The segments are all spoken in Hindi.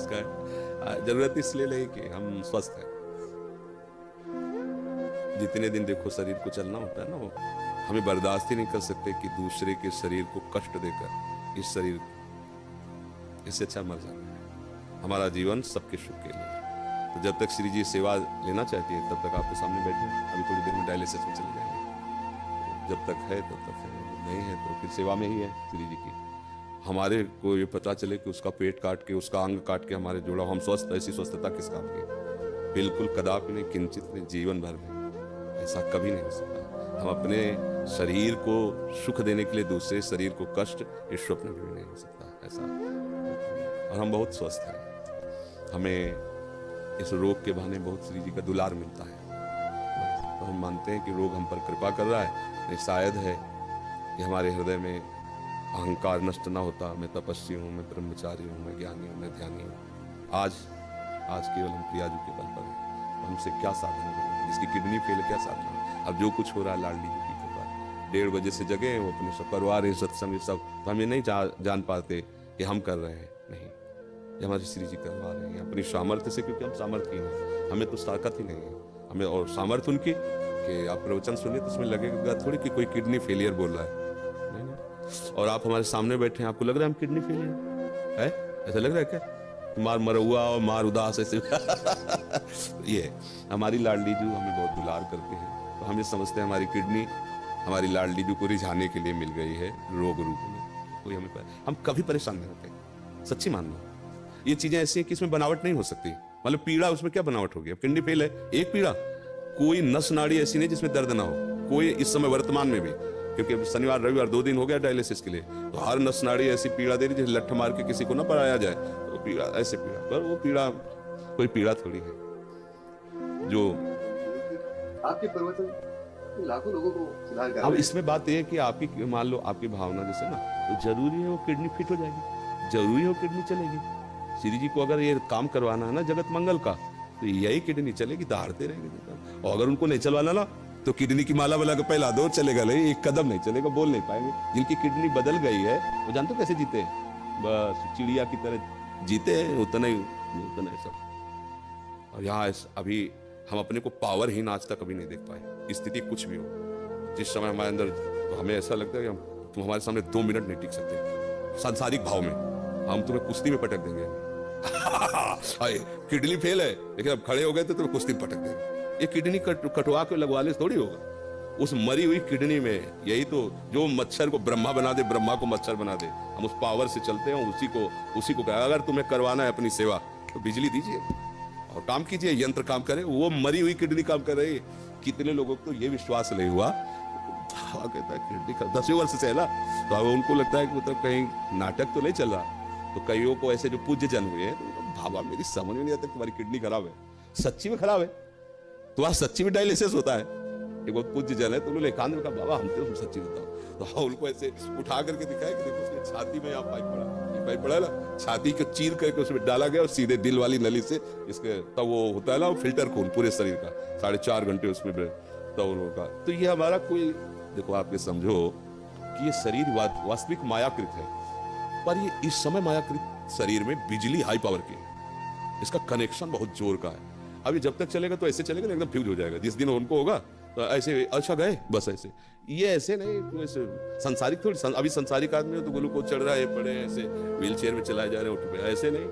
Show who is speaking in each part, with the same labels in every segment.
Speaker 1: उसका जरूरत इसलिए नहीं कि हम स्वस्थ हैं। जितने दिन देखो शरीर को चलना होता है ना, वो हमें बर्दाश्त ही नहीं कर सकते कि दूसरे के शरीर को कष्ट देकर इस शरीर, इससे अच्छा मर जाना है। हमारा जीवन सबके सुख के लिए। तो जब तक श्री जी सेवा लेना चाहती है तब तक आपके सामने बैठे, अभी थोड़ी देर में डायलिसिस में चले जाएंगे। जब तक है तब तक है, नहीं है तो फिर सेवा में ही है श्री जी की। हमारे को ये पता चले कि उसका पेट काट के, उसका अंग काट के हमारे जोड़ा, हम स्वस्थ, ऐसी स्वस्थता किस काम की? बिल्कुल कदापि नहीं, किंचित नहीं, जीवन भर नहीं। ऐसा कभी नहीं हो सकता। हम अपने शरीर को सुख देने के लिए दूसरे शरीर को कष्ट, इस स्वप्न में भी नहीं हो सकता ऐसा। और हम बहुत स्वस्थ हैं, हमें इस रोग के बहाने बहुत श्री जी का दुलार मिलता है। तो हम मानते हैं कि रोग हम पर कृपा कर रहा है। नहीं, शायद है कि हमारे हृदय में अहंकार नष्ट ना होता। मैं तपस्वी हूँ, मैं ब्रह्मचारी हूँ, मैं ज्ञानी हूँ, मैं ध्यानी हूँ। आज केवल हम प्रियाजू के बल पर हैं। हमसे क्या साधना करें? जिसकी किडनी फेल, क्या साधना? अब जो कुछ हो रहा है लाडली जी की कृपा, 1:30 बजे से जगे हैं, वो अपने सब करवा रहे सत्संग सब, तो हम ये नहीं जान पाते कि हम कर रहे हैं। नहीं, ये हमारे श्री जी करवा रहे हैं अपनी सामर्थ्य से, क्योंकि हम सामर्थ्य हैं, हमें तो ताकत ही नहीं है। हमें और सामर्थ्य उनकी कि आप प्रवचन सुनिए तो उसमें लगेगा थोड़ी कि कोई किडनी फेलियर बोल रहा है। नहीं। और आप हमारे सामने बैठे हैं, आपको लग रहा है हम किडनी फेलियर है? ऐसा लग रहा है क्या? मार मरहुआ और मार उदास ऐसे ये हमारी लाडली जी हमें बहुत दुलार करते हैं। तो हम ये समझते हैं हमारी किडनी हमारी लाडली जी को रिझाने के लिए मिल गई है रोग रूप में। कोई हम कभी परेशान नहीं होते, सच्ची मानना। ये चीजें ऐसी हैं कि इसमें बनावट नहीं हो सकती। मतलब पीड़ा, उसमें क्या बनावट होगी? अब किडनी फेल है, एक पीड़ा, कोई नस नाड़ी ऐसी नहीं जिसमें दर्द ना हो, कोई इस समय वर्तमान में भी, क्योंकि शनिवार रविवार 2 दिन हो गया डायलिसिस के लिए, तो हर नस नाड़ी ऐसी पीड़ा दे रही है लठ मार के किसी को ना पराया जाए, तो पीड़ा ऐसे पीड़ा, पर वो पीड़ा कोई पीड़ा थोड़ी है जो
Speaker 2: आपके प्रवचन लाखों लोगों को सुधार कर।
Speaker 1: अब इसमें बात यह है कि आपकी, मान लो आपकी भावना जैसे ना, तो जरूरी है वो किडनी फिट हो जाएगी, जरूरी है वो किडनी चलेगी। श्री जी को अगर ये काम करवाना है ना जगत मंगल का, तो यही किडनी चलेगी, दहाड़ते रहेंगे। और अगर उनको नहीं चलवाना ना, तो किडनी की माला वाला का पहला दौर चलेगा नहीं, एक कदम नहीं चलेगा, बोल नहीं पाएंगे। जिनकी किडनी बदल गई है वो जानते हो कैसे जीते हैं? बस चिड़िया की तरह जीते हैं, उतना ही सब। और यहाँ अभी हम अपने को पावरहीन आज तक कभी नहीं देख पाए। स्थिति कुछ भी हो, जिस समय हमारे अंदर, तो हमें ऐसा लगता है कि तुम हमारे सामने 2 मिनट नहीं टिक सकते। सांसारिक भाव में हम तुम्हें कुश्ती में पटक देंगे। किडनी फेल है, लेकिन अब खड़े हो गए तो तुम्हें कुश्ती में पटक देंगे। ये किडनी कटवा के लगवाने से थोड़ी होगा। उस मरी हुई किडनी में, यही तो जो मच्छर को ब्रह्मा बना दे, ब्रह्मा को मच्छर बना दे, हम उस पावर से चलते हैं। उसी को कहा, अगर तुम्हें करवाना है अपनी सेवा तो बिजली दीजिए और काम कीजिए, यंत्र काम करे। वो मरी हुई किडनी काम कर रही है। कितने लोगों को तो ये विश्वास नहीं हुआ, कहता है किडनी का 10वें वर्ष से है ना, तो अब उनको लगता है कि मतलब कहीं नाटक तो नहीं चल रहा। तो कईयों को ऐसे जो पूज्य जन हुए हैं, तो भावा मेरी समझ में नहीं आता तुम्हारी किडनी खराब है, सच्ची में खराब है, तुम्हारा सच्ची में डायलिसिस होता है। एक बहुत पूज्य जन है, तो उन्होंने एकांत में कहा बाबा हम तो सच्ची बताओ। तो उनको ऐसे उठा करके दिखाया कि देखो उसकी छाती में यहाँ पाइप पड़ा, ये पाइप पड़ा ना, छाती को चीर करके उसमें डाला गया और सीधे दिल वाली नली से इसके, तब वो होता है ना फिल्टर खून पूरे शरीर का, 4.5 घंटे उसमें तब उनका। तो ये हमारा कोई, देखो आप ये समझो कि ये शरीर वास्तविक मायाकृत है, पर ये इस समय मायाकृत शरीर में बिजली हाई पावर की, इसका कनेक्शन बहुत जोर का है। अभी जब तक चलेगा तो ऐसे चलेगा ना, एकदम फ्यूज हो जाएगा। जिस दिन उनको होगा तो ऐसे, अच्छा गए बस ऐसे, ये ऐसे नहीं, ऐसे संसारिक थोड़ी। अभी संसारिक आदमी हो तो ग्लूकोज चढ़ रहा है, पड़े ऐसे व्हील चेयर में चलाए जा रहे हैं, उठ पे, ऐसे नहीं।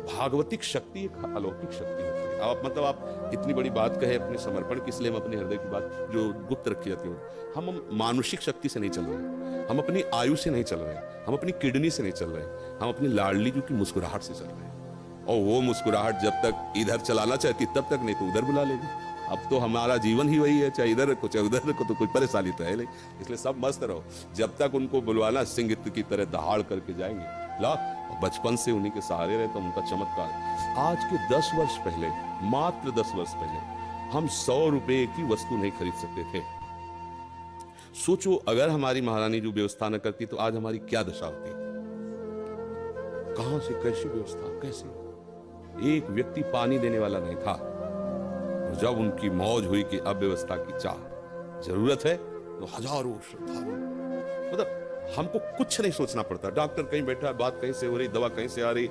Speaker 1: भागवतिक शक्ति एक अलौकिक शक्ति होती है। आप मतलब आप इतनी बड़ी बात कहे अपने समर्पण की, इसलिए हम अपने हृदय की बात जो गुप्त रखी जाती है, हम मानुषिक शक्ति से नहीं चल रहे, हम अपनी आयु से नहीं चल रहे, हम अपनी किडनी से नहीं चल रहे, हम अपनी लाडली जी की मुस्कुराहट से चल रहे हैं। और वो मुस्कुराहट जब तक इधर चलाना चाहती तब तक, नहीं तो उधर बुला लेगी। अब तो हमारा जीवन ही वही है, चाहे इधर रखो चाहे उधर रखो, तो कोई परेशानी तो है नहीं। इसलिए सब मस्त रहो, जब तक उनको बुलवाना सिंह की तरह दहाड़ करके जाएंगे। ला बचपन से उन्हीं के सहारे रहे तो उनका चमत्कार। आज के 10 वर्ष पहले, मात्र 10 वर्ष पहले, हम 100 रुपए की वस्तु नहीं खरीद सकते थे। सोचो अगर हमारी महारानी जो व्यवस्था न करती तो आज हमारी क्या दशा होती। कहां से कैसी व्यवस्था, कैसे? एक व्यक्ति पानी देने वाला नहीं था। और जब उनकी मौज हुई कि अब व्यवस्था की चाह जरूरत है, तो हजारों श्रद्धालु, मतलब हमको कुछ नहीं सोचना पड़ता। डॉक्टर कहीं बैठा है, बात कहीं से हो रही, दवा कहीं से आ रही,